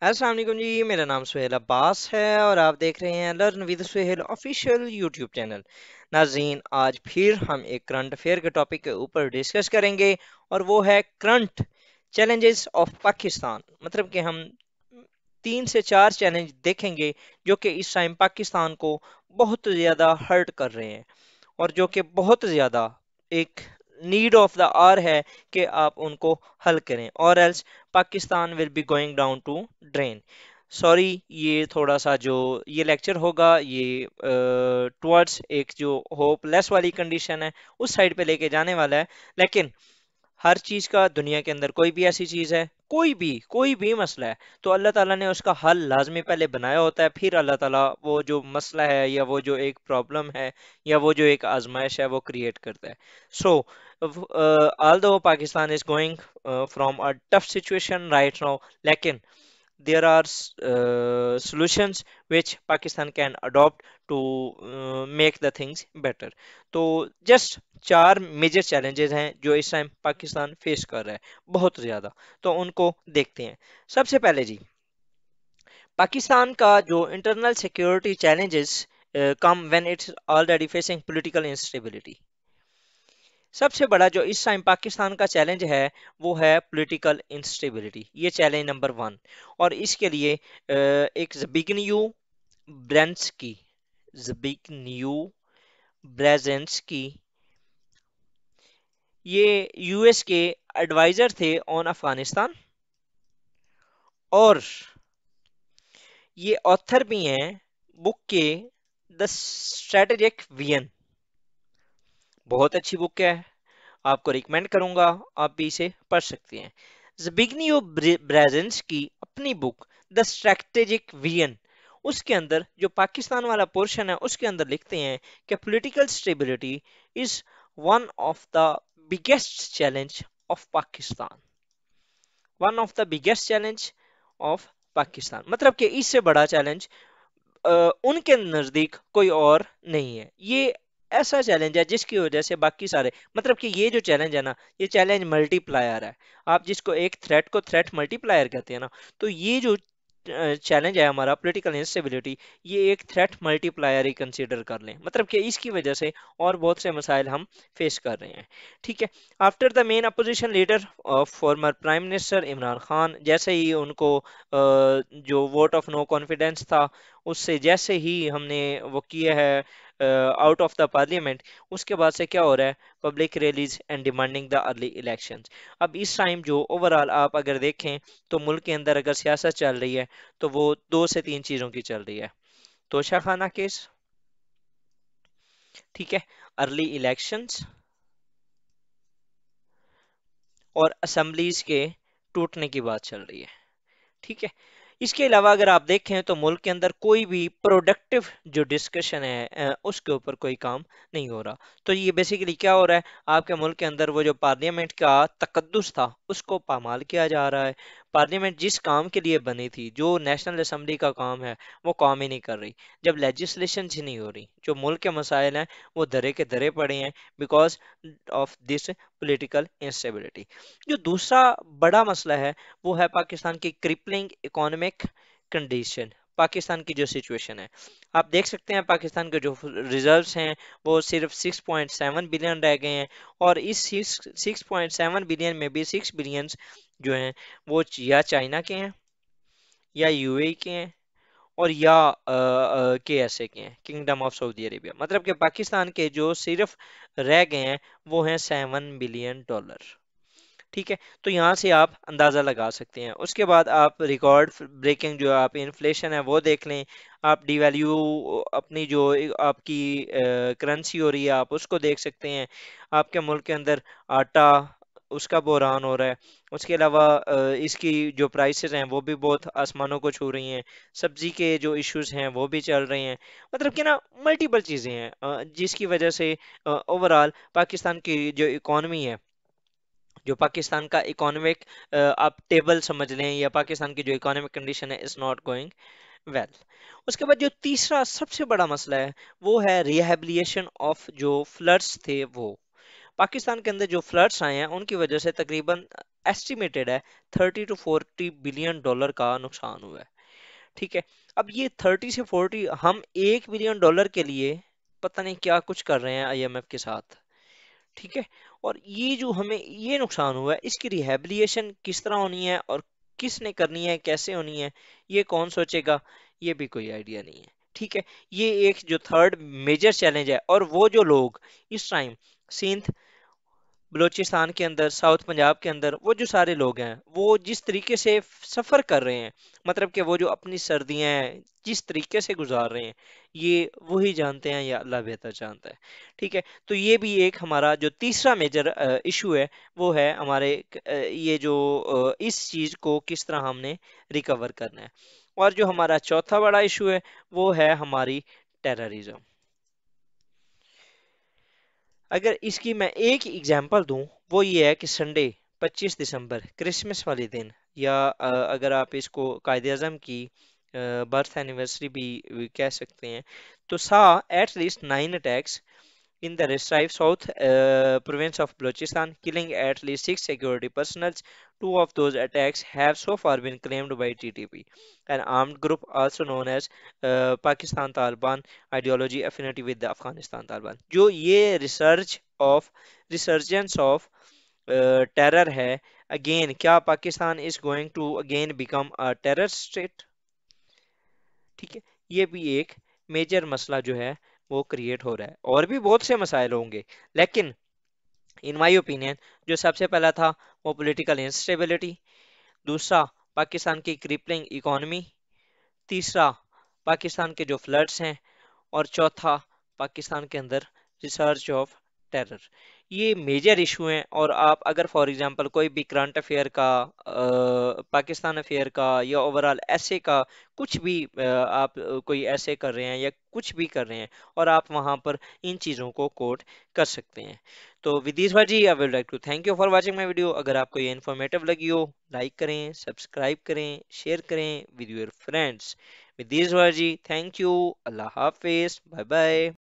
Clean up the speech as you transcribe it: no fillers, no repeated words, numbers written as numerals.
अस्सलाम वालेकुम जी। मेरा नाम सुहेल अब्बास है और आप देख रहे हैं learn with Suhail official YouTube channel. नाज़रीन, आज फिर हम एक करंट अफेयर के टॉपिक के ऊपर डिस्कस करेंगे और वो है करंट चैलेंजेस ऑफ पाकिस्तान। मतलब कि हम 3 से 4 चैलेंज देखेंगे जो कि इस टाइम पाकिस्तान को बहुत ज़्यादा हर्ट कर रहे हैं और जो कि बहुत ज़्यादा एक नीड ऑफ द आवर है कि आप उनको हल करें, और else Pakistan will be going down to drain. Sorry, ये थोड़ा सा जो ये लेक्चर होगा ये टुवर्ड्स एक जो होपलेस वाली कंडीशन है उस साइड पे लेके जाने वाला है। लेकिन हर चीज का दुनिया के अंदर कोई भी ऐसी चीज है, कोई भी मसला है तो अल्लाह ताला ने उसका हल लाजमी पहले बनाया होता है, फिर अल्लाह ताला वो जो मसला है या वो जो एक प्रॉब्लम है या वो जो एक आजमाइश है वो क्रिएट करता है। सो although Pakistan is going from a tough situation right now, लेकिन there are solutions which Pakistan can adopt to make the things better। तो जस्ट 4 मेजर चैलेंजेस हैं जो इस टाइम पाकिस्तान फेस कर रहा है, बहुत ज़्यादा। तो उनको देखते हैं। सबसे पहले जी, पाकिस्तान का जो internal security challenges come when it's already facing political instability. सबसे बड़ा जो इस टाइम पाकिस्तान का चैलेंज है वो है पॉलिटिकल इंस्टेबिलिटी, ये चैलेंज नंबर 1। और इसके लिए एक ज़बिग्नेव ब्रेंस्की ज़बिग्नेव ब्रेजेंस्की, ये यूएस के एडवाइजर थे ऑन अफगानिस्तान और ये ऑथर भी हैं बुक के द स्ट्रेटेजिक विजन। बहुत अच्छी बुक है, आपको रिकमेंड करूंगा, आप भी इसे पढ़ सकते हैं। ज़बिग्नेव ब्रेजेंस की अपनी बुक द स्ट्रैटेजिक विजन, उसके अंदर जो पाकिस्तान वाला पोर्शन है उसके अंदर लिखते हैं कि political stability is one of the biggest challenge of Pakistan. One of the biggest challenge of Pakistan मतलब कि इससे बड़ा चैलेंज उनके नजदीक कोई और नहीं है। ये ऐसा चैलेंज है जिसकी वजह से बाकी सारे, मतलब कि ये जो चैलेंज है ना, ये चैलेंज मल्टीप्लायर है। आप जिसको एक थ्रेट को थ्रेट मल्टीप्लायर कहते हैं ना, तो ये जो चैलेंज है हमारा पॉलिटिकल इंस्टेबिलिटी, ये एक थ्रेट मल्टीप्लायर ही कंसीडर कर लें। मतलब कि इसकी वजह से और बहुत से मसाइल हम फेस कर रहे हैं। ठीक है। After the main opposition leader former prime minister Imran Khan, जैसे ही उनको जो वोट ऑफ नो कॉन्फिडेंस था उससे जैसे ही हमने वो किया है आउट ऑफ द पार्लियामेंट, उसके बाद से क्या हो रहा है, public rallies and demanding the early elections. अब इस टाइम जो ओवरऑल आप अगर देखें तो मुल्क के अंदर अगर सियासत चल रही है तो वो 2 से 3 चीज़ों की चल रही है। तोशाखाना केस, ठीक है, अर्ली इलेक्शंस और असेंबलीज के टूटने की बात चल रही है। ठीक है। इसके अलावा अगर आप देखें तो मुल्क के अंदर कोई भी प्रोडक्टिव जो डिस्कशन है उसके ऊपर कोई काम नहीं हो रहा। तो ये बेसिकली क्या हो रहा है, आपके मुल्क के अंदर वो जो पार्लियामेंट का तकद्दुस था उसको पामाल किया जा रहा है। पार्लियामेंट जिस काम के लिए बनी थी, जो नेशनल असेंबली का काम है, वो काम ही नहीं कर रही। जब लेजिस्लेशन ही नहीं हो रही, जो मुल्क के मसाइल हैं वो धरे के धरे पड़े हैं because of this political instability. जो दूसरा बड़ा मसला है वो है पाकिस्तान की क्रिपलिंग इकोनॉमिक कंडीशन। पाकिस्तान की जो सिचुएशन है, आप देख सकते हैं पाकिस्तान के जो रिजर्व्स हैं वो सिर्फ 6.7 बिलियन रह गए हैं। और इस 6.7 बिलियन में भी 6 बिलियन जो हैं वो या चाइना के हैं या यूएई के हैं और या KSA के हैं, किंगडम ऑफ सऊदी अरेबिया। मतलब कि पाकिस्तान के जो सिर्फ रह गए हैं वो हैं $7 बिलियन। ठीक है। तो यहाँ से आप अंदाज़ा लगा सकते हैं। उसके बाद आप रिकॉर्ड ब्रेकिंग जो आप इन्फ्लेशन है वो देख लें। आप डिवैल्यू अपनी जो आपकी करेंसी हो रही है आप उसको देख सकते हैं। आपके मुल्क के अंदर आटा, उसका बहरान हो रहा है। उसके अलावा इसकी जो प्राइसेस हैं वो भी बहुत आसमानों को छू रही हैं। सब्जी के जो इश्यूज हैं वो भी चल रहे हैं। मतलब कि ना मल्टीपल चीज़ें हैं जिसकी वजह से ओवरऑल पाकिस्तान की जो इकॉनमी है, जो पाकिस्तान का इकोनॉमिक आप टेबल समझ लें या पाकिस्तान की जो इकोनॉमिक कंडीशन है इज नॉट गोइंग वेल। उसके बाद जो तीसरा सबसे बड़ा मसला है वो है रिहेबिलिएशन ऑफ जो फ्लड्स थे वो। पाकिस्तान के अंदर जो फ्लड्स आए हैं उनकी वजह से तकरीबन एस्टिमेटेड है 30 to 40 बिलियन डॉलर का नुकसान हुआ है। ठीक है, अब ये 30 से 40, हम $1 बिलियन के लिए पता नहीं क्या कुछ कर रहे हैं आईएमएफ के साथ। ठीक है, और ये जो हमें ये नुकसान हुआ है इसकी रिहेबिलिएशन किस तरह होनी है और किसने करनी है, कैसे होनी है, ये कौन सोचेगा, ये भी कोई आइडिया नहीं है। ठीक है, ये एक जो थर्ड मेजर चैलेंज है, और वो जो लोग इस टाइम सिंध, बलूचिस्तान के अंदर, साउथ पंजाब के अंदर, वो जो सारे लोग हैं वो जिस तरीके से सफर कर रहे हैं, मतलब कि वो जो अपनी सर्दियां हैं जिस तरीके से गुजार रहे हैं, ये वही जानते हैं या अल्लाह बेहतर जानता है। ठीक है, तो ये भी एक हमारा जो तीसरा मेजर इशू है वो है हमारे ये जो इस चीज को किस तरह हमने रिकवर करना है। और जो हमारा चौथा बड़ा इशू है वो है हमारी टेररिज्म। अगर इसकी मैं एक एग्जांपल दूं, वो ये है कि संडे 25 दिसंबर क्रिसमस वाले दिन, या अगर आप इसको कायदे आज़म की बर्थ एनिवर्सरी भी कह सकते हैं, तो सा at least 9 attacks in the Restraive South province of Balochistan, killing at least 6 security personnel. Two of those attacks have so far been claimed by TTP, an armed group also known as Pakistan Taliban ideology affinity with the Afghanistan Taliban. जो ये resurgence of terror है, again क्या Pakistan is going to again become a terror state? ठीक है, ये भी एक major मसला जो है वो क्रिएट हो रहा है, और भी बहुत से मसाइल होंगे, लेकिन इन माय ओपिनियन जो सबसे पहला था वो पॉलिटिकल इंस्टेबिलिटी, दूसरा पाकिस्तान की क्रिपलिंग इकोनॉमी, तीसरा पाकिस्तान के जो फ्लड्स हैं, और चौथा पाकिस्तान के अंदर रिसर्च ऑफ टेरर। ये मेजर इशू हैं, और आप अगर फॉर एग्जांपल कोई भी करंट अफेयर का, पाकिस्तान अफेयर का, या ओवरऑल ऐसे का कुछ भी आप कोई ऐसे कर रहे हैं या कुछ भी कर रहे हैं, और आप वहां पर इन चीज़ों को कोट कर सकते हैं। तो विदिश भाजी, I will like to thank you for watching my video. अगर आपको ये इन्फॉर्मेटिव लगी हो, लाइक करें, सब्सक्राइब करें, शेयर करें विद योर फ्रेंड्स। विदिश भाजी, थैंक यू, अल्लाह हाफिज, बाय बाय।